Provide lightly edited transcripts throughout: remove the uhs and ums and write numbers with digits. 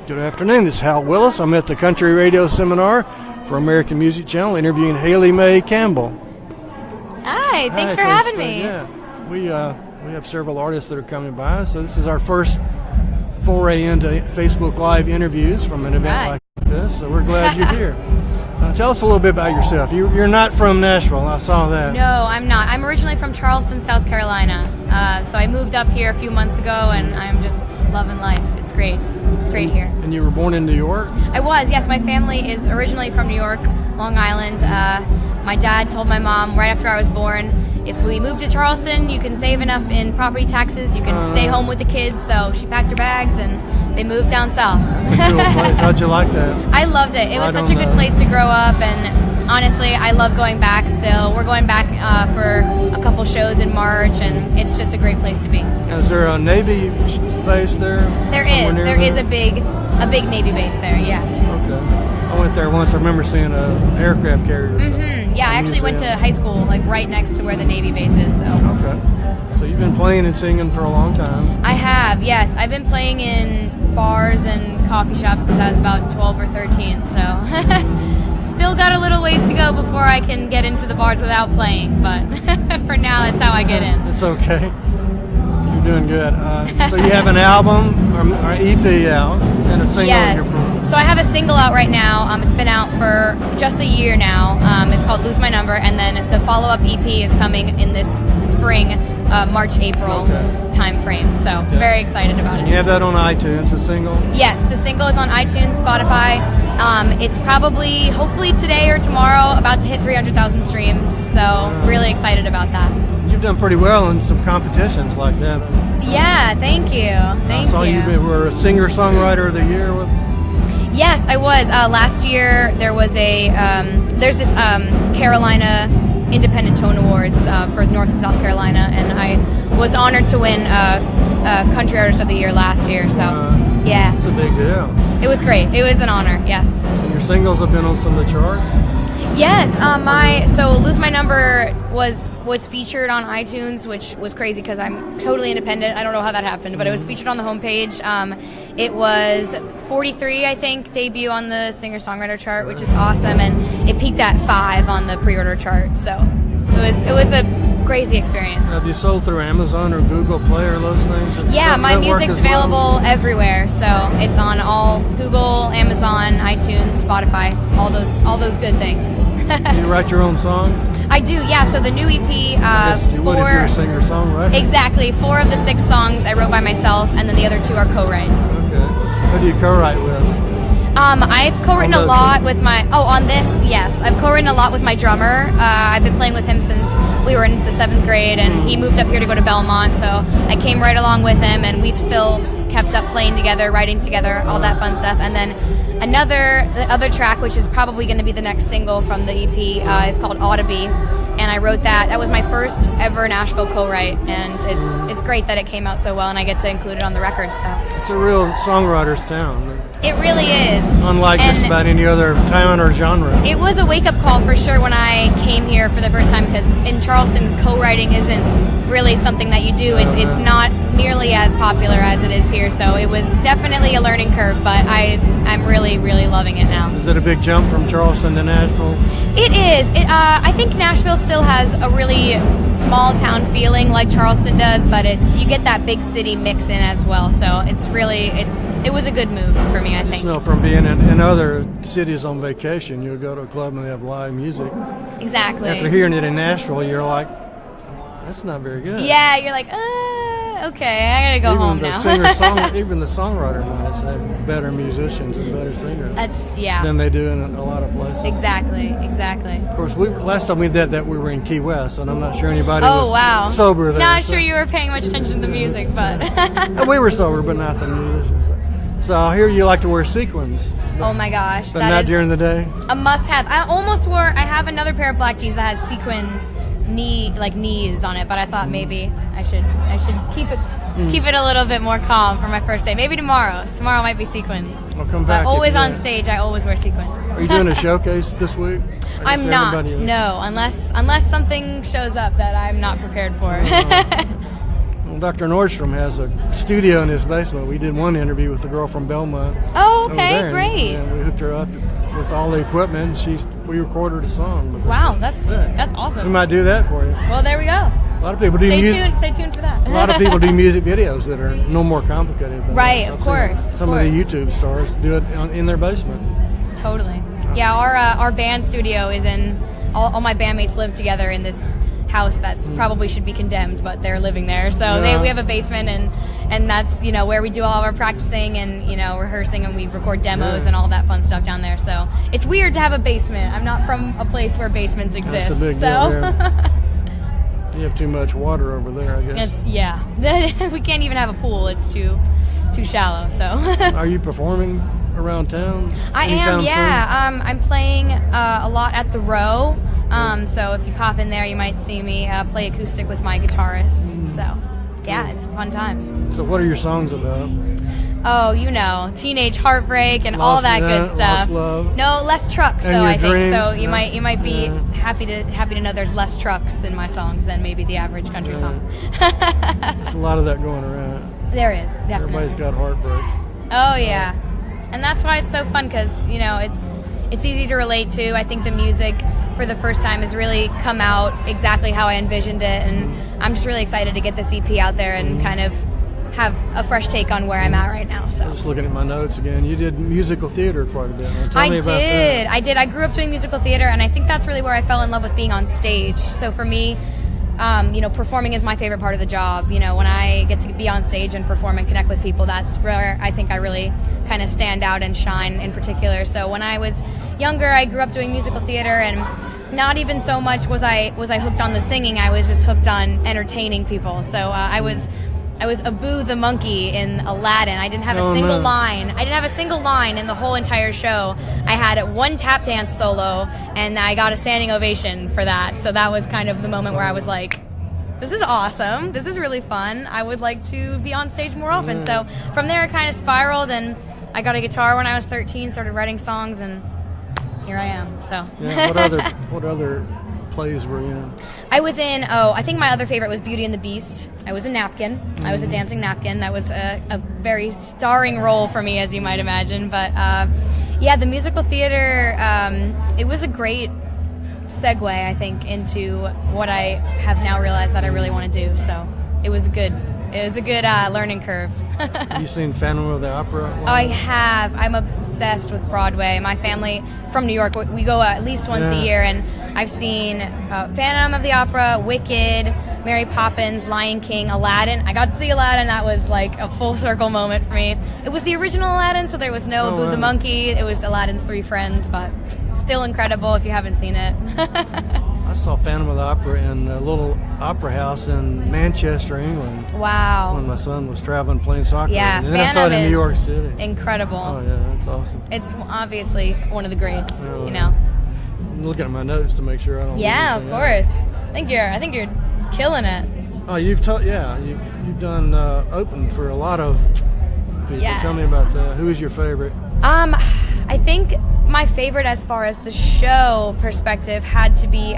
Good afternoon. This is Hal Willis. I'm at the Country Radio Seminar for American Music Channel interviewing Haley Mae Campbell. Hi, thanks for having me. Yeah, we have several artists that are coming by, so this is our first foray into Facebook Live interviews from an event like this, so we're glad you're here. Tell us a little bit about yourself. You're not from Nashville, I saw that. No, I'm not. I'm originally from Charleston, South Carolina, so I moved up here a few months ago, and I'm just loving life. It's great. It's great here. And you were born in New York? I was, yes. My family is originally from New York, Long Island. My dad told my mom right after I was born, if we move to Charleston, you can save enough in property taxes, you can stay home with the kids. So she packed her bags and they moved down south. That's a cool place. How'd you like that? I loved it. It was such a good place to grow up, and honestly, I love going back still. We're going back for a couple shows in March, and it's just a great place to be. Is there a Navy base there? There is. There is a big Navy base there, yes. Okay. I went there once. I remember seeing an aircraft carrier. Yeah, I actually went to high school, like right next to where the Navy base is. So. Okay. So you've been playing and singing for a long time. I have, yes. I've been playing in bars and coffee shops since I was about 12 or 13. So still got a little ways to go before I can get into the bars without playing. But for now, that's how I get in. It's okay. You're doing good. So you have an album or EP out and a single? Yes. So I have a single out right now. It's been out for just a year now. It's called Lose My Number, and then the follow-up EP is coming in this spring, March, April time frame. So very excited about it. You have that on iTunes, the single? Yes, the single is on iTunes, Spotify. It's probably, hopefully today or tomorrow, about to hit 300,000 streams. So really excited about that. You've done pretty well in some competitions like that. Yeah, thank you. I saw you were a singer-songwriter of the year with. Yes, I was. Last year there was there's this Carolina Independent Tone Awards for North and South Carolina, and I was honored to win Country Artist of the Year last year. So yeah, it's a big deal. It was great. It was an honor. Yes. And your singles have been on some of the charts. Yes, so Lose My Number was featured on iTunes, which was crazy because I'm totally independent. I don't know how that happened, but it was featured on the homepage. It was 43, I think, debut on the singer-songwriter chart, which is awesome, and it peaked at 5 on the pre-order chart. So it was a crazy experience. Have you sold through Amazon or Google Play or those things? Yeah, my music's available everywhere, so it's on all Google, Amazon, iTunes, Spotify, all those good things. Do you write your own songs? I do, yeah. So the new EP, you would if you're a singer-songwriter. Exactly. 4 of the 6 songs I wrote by myself, and then the other 2 are co-writes. Okay. Who do you co-write with? I've co-written a lot with on this, yes. I've co-written a lot with my drummer. I've been playing with him since we were in the 7th grade, and he moved up here to go to Belmont, so I came right along with him, and we've still kept up playing together, writing together, all that fun stuff. And then the other track, which is probably going to be the next single from the EP, is called Ought to Be, and I wrote that. That was my first ever Nashville co-write, and it's great that it came out so well, and I get to include it on the record. So it's a real songwriter's town. It really is. Unlike just about any other town or genre. It was a wake-up call for sure when I came here for the first time, because in Charleston, co-writing isn't really something that you do. It's not nearly as popular as it is here, so it was definitely a learning curve, but I'm really, really loving it now. Is it a big jump from Charleston to Nashville? It is. I think Nashville still has a really small town feeling like Charleston does, but you get that big city mix in as well, so it was a good move for me, I think. Just know from being in other cities on vacation, you'll go to a club and they have live music. Exactly. After hearing it in Nashville, you're like, that's not very good. Yeah, you're like, okay, I gotta go home now. Even the songwriter nights have better musicians and better singers. Than they do in a lot of places. Exactly. Of course, last time we did that, we were in Key West, and I'm not sure anybody was sober there. Not sure you were paying much attention to the music, but we were sober, but not the musicians. So I hear you like to wear sequins. Oh my gosh, but not during the day. A must-have. I have another pair of black jeans that has sequin knees on it, but I thought maybe I should keep it a little bit more calm for my first day. Maybe tomorrow. Tomorrow might be sequins. I'll come back. But always on stage, I always wear sequins. Are you doing a showcase this week? I'm not. No, unless something shows up that I'm not prepared for. Well, Dr. Nordstrom has a studio in his basement. We did one interview with the girl from Belmont. Oh, okay, great. And we hooked her up with all the equipment. We recorded a song with her. Wow, that's awesome. We might do that for you. Well, there we go. A lot of people do music. Stay tuned for that. A lot of people do music videos that are no more complicated than right, that. of course. Some of the YouTube stars do it in their basement. Totally. Yeah, our band studio is in. All my bandmates live together in this house that's probably should be condemned, but they're living there. So we have a basement, and that's where we do all of our practicing and rehearsing, and we record demos and all that fun stuff down there. So it's weird to have a basement. I'm not from a place where basements exist. That's a big deal, yeah. You have too much water over there, I guess. We can't even have a pool. It's too shallow. So. Are you performing around town? I am. Yeah. I'm playing a lot at the Row. So if you pop in there, you might see me play acoustic with my guitarist. So yeah, it's a fun time. So what are your songs about? Oh, teenage heartbreak and all that good stuff. Lost love. No, less trucks and though. I think dreams. so. You might be happy to know there's less trucks in my songs than maybe the average country song. There's a lot of that going around. There is, definitely. Everybody's got heartbreaks. Oh yeah, and that's why it's so fun because it's easy to relate to. I think the music for the first time has really come out exactly how I envisioned it, and I'm just really excited to get this EP out there and kind of have a fresh take on where I'm at right now. So I'm just looking at my notes again. You did musical theater quite a bit. Tell me about that. I did. I grew up doing musical theater, and I think that's really where I fell in love with being on stage. So for me, performing is my favorite part of the job. When I get to be on stage and perform and connect with people, that's where I think I really kind of stand out and shine in particular. So when I was younger, I grew up doing musical theater, and not even so much was I hooked on the singing. I was just hooked on entertaining people. So I was Abu the monkey in Aladdin. I didn't have a single line. I didn't have a single line in the whole entire show. I had one tap dance solo, and I got a standing ovation for that. So that was kind of the moment where I was like, this is awesome. This is really fun. I would like to be on stage more often. So from there, it kind of spiraled, and I got a guitar when I was 13, started writing songs, and here I am. So what other plays were you in? I was in, I think my other favorite was Beauty and the Beast. I was a napkin. I was a dancing napkin. That was a very starring role for me, as you might imagine. But the musical theater, it was a great segue, I think, into what I have now realized that I really want to do. So it was good. It was a good learning curve. Have you seen Phantom of the Opera? I have. I'm obsessed with Broadway. My family from New York, we go at least once a year, and I've seen Phantom of the Opera, Wicked, Mary Poppins, Lion King, Aladdin. I got to see Aladdin. That was like a full circle moment for me. It was the original Aladdin, so there was no Abu the Monkey. It was Aladdin's three friends, but still incredible if you haven't seen it. I saw Phantom of the Opera in a little opera house in Manchester, England. Wow. When my son was traveling playing soccer. Yeah, and then I saw it in New York City. Incredible. Oh, yeah, that's awesome. It's obviously one of the greats, I'm looking at my notes to make sure I don't. Yeah, of course. I think you're killing it. Oh, you've done open for a lot of people. Yes. Tell me about that. Who is your favorite? I think my favorite as far as the show perspective had to be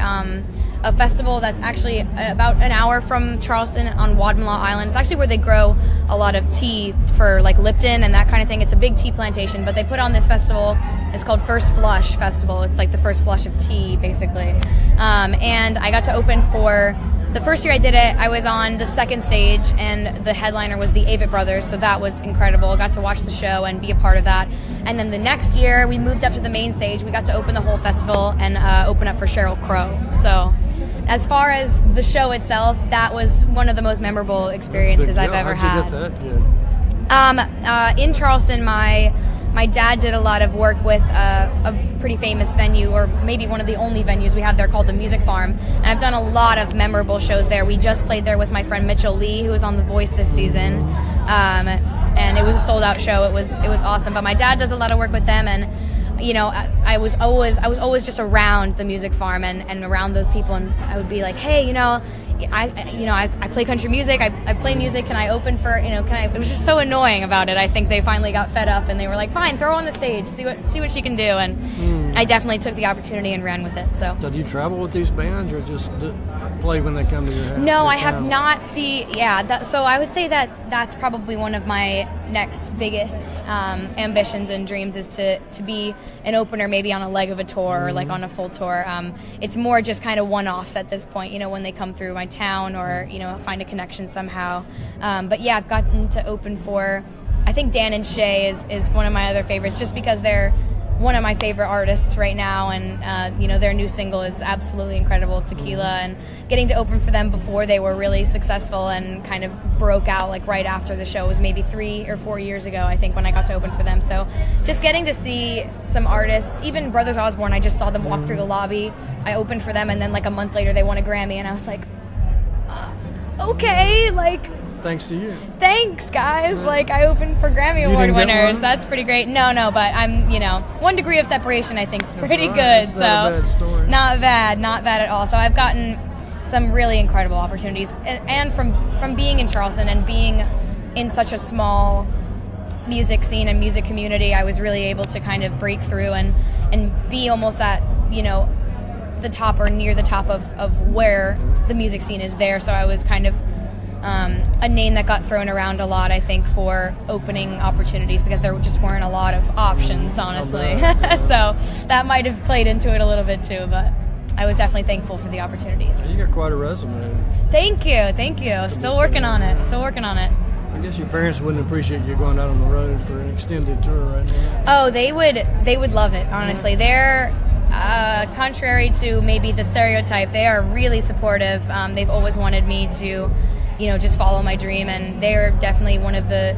a festival that's actually about an hour from Charleston on Wadmalaw Island. It's actually where they grow a lot of tea for like Lipton and that kind of thing. It's a big tea plantation, but they put on this festival. It's called First Flush Festival. It's like the first flush of tea, basically. And I got to open for... The first year I did it, I was on the second stage, and the headliner was the Avett Brothers, so that was incredible. Got to watch the show and be a part of that. And then the next year, we moved up to the main stage. We got to open the whole festival and open up for Sheryl Crow. So as far as the show itself, that was one of the most memorable experiences I've ever had. How'd you get that good? In Charleston, my dad did a lot of work with a pretty famous venue, or maybe one of the only venues we have there, called the Music Farm. And I've done a lot of memorable shows there. We just played there with my friend Mitchell Lee, who was on The Voice this season. And it was a sold-out show. It was awesome. But my dad does a lot of work with them, and I was always just around the Music Farm and around those people, and I would be like, hey, I play country music. I play music. Can I open for, it was just so annoying about it. I think they finally got fed up, and they were like, fine, throw her on the stage, see what she can do. And I definitely took the opportunity and ran with it. So do you travel with these bands, or just play when they come to your house? No, I have not. So I would say that's probably one of my next biggest ambitions and dreams is to be an opener, maybe on a leg of a tour or like on a full tour. It's more just kind of one-offs at this point, when they come through my town or, find a connection somehow. But yeah, I've gotten to open for, I think Dan and Shay is one of my other favorites just because they're one of my favorite artists right now, and their new single is absolutely incredible, Tequila, and getting to open for them before they were really successful and kind of broke out like right after the show was maybe 3 or 4 years ago, I think, when I got to open for them. So just getting to see some artists, even Brothers Osborne, I just saw them walk through the lobby. I opened for them, and then like a month later they won a Grammy, and I was like, okay, like, thanks to you. Thanks, guys. Like, I opened for Grammy Award winners. That's pretty great. No, but I'm, 1 degree of separation, I think, is pretty good. That's not a bad story. Not bad at all. So I've gotten some really incredible opportunities. And from being in Charleston and being in such a small music scene and music community, I was really able to kind of break through and be almost at, the top or near the top of where the music scene is there. So I was kind of a name that got thrown around a lot, I think, for opening opportunities because there just weren't a lot of options, honestly. So that might have played into it a little bit too, but I was definitely thankful for the opportunities. You got quite a resume. Thank you. Still working on it. I guess your parents wouldn't appreciate you going out on the road for an extended tour right now. Oh, they would love it, honestly. They're contrary to maybe the stereotype, they are really supportive. They've always wanted me to just follow my dream, and they're definitely one of the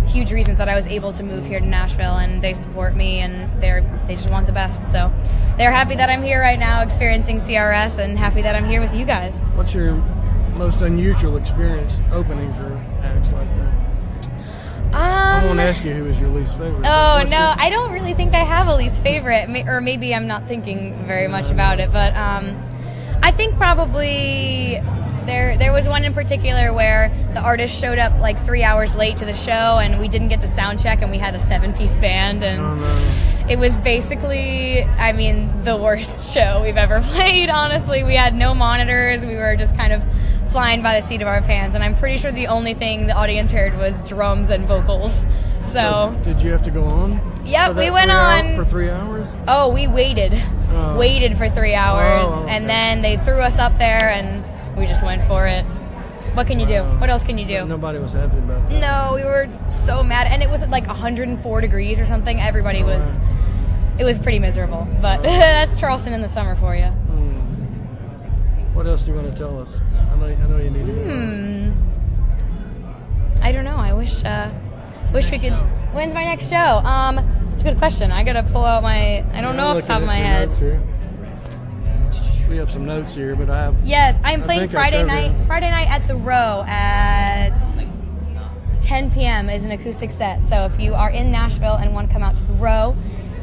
huge reasons that I was able to move here to Nashville, and they support me, and they just want the best. So they're happy that I'm here right now experiencing CRS, and happy that I'm here with you guys. What's your most unusual experience opening for acts like that? I won't ask you who was your least favorite. Oh, no, I don't really think I have a least favorite, or maybe I'm not thinking very much about it, but I think probably there was one in particular where the artist showed up like 3 hours late to the show, and we didn't get to sound check, and we had a 7-piece band, and it was basically, the worst show we've ever played, honestly. We had no monitors. We were just kind of flying by the seat of our pants, and I'm pretty sure the only thing the audience heard was drums and vocals. So did you have to go on? Yep, we went on for 3 hours. Oh, we waited for 3 hours. Oh, okay. And then they threw us up there, and we just went for it. What can you do? What else can you do? Nobody was happy about that. No, we were so mad, and it was like 104 degrees or something. Everybody was. It was pretty miserable, but that's Charleston in the summer for you. What else do you want to tell us? I know you need to. I don't know. I wish we could. When's my next show? It's a good question. I gotta pull out my. I don't know off the top of my head. We have some notes here, but I have. Yes, I'm playing Friday night. Friday night at the Row at 10 p.m. is an acoustic set. So if you are in Nashville and want to come out to the Row,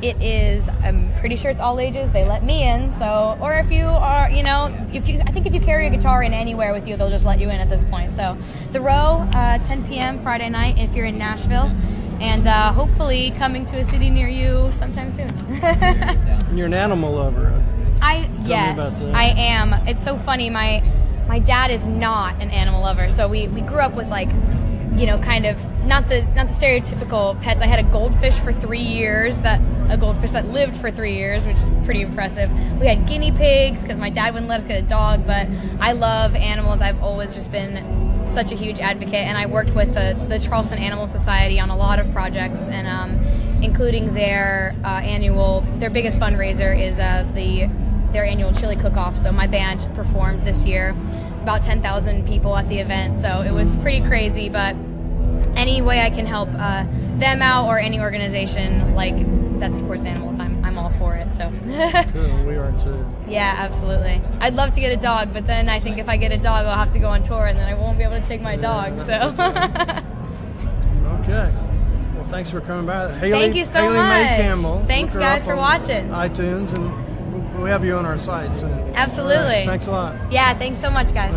it is. I'm pretty sure it's all ages. They let me in. So, or if you are, I think if you carry a guitar in anywhere with you, they'll just let you in at this point. So, the Row, 10 p.m. Friday night. If you're in Nashville, and hopefully coming to a city near you sometime soon. And you're an animal lover. Yes, I am. It's so funny. My dad is not an animal lover, so we grew up with kind of not the stereotypical pets. I had a goldfish for 3 years, a goldfish that lived for 3 years, which is pretty impressive. We had guinea pigs because my dad wouldn't let us get a dog, but I love animals. I've always just been such a huge advocate, and I worked with the Charleston Animal Society on a lot of projects, and including their biggest fundraiser is their annual chili cook-off. So my band performed this year. It's about 10,000 people at the event, so it was pretty crazy, but any way I can help them out or any organization that supports animals, I'm all for it. So cool, we are too. Yeah, absolutely. I'd love to get a dog, but then I think if I get a dog, I'll have to go on tour, and then I won't be able to take my dog. So okay. Well, thanks for coming by. Thank you so much. May Campbell. Thanks, guys, for watching. iTunes, and we have you on our site. So, absolutely. Right, thanks a lot. Yeah, thanks so much, guys.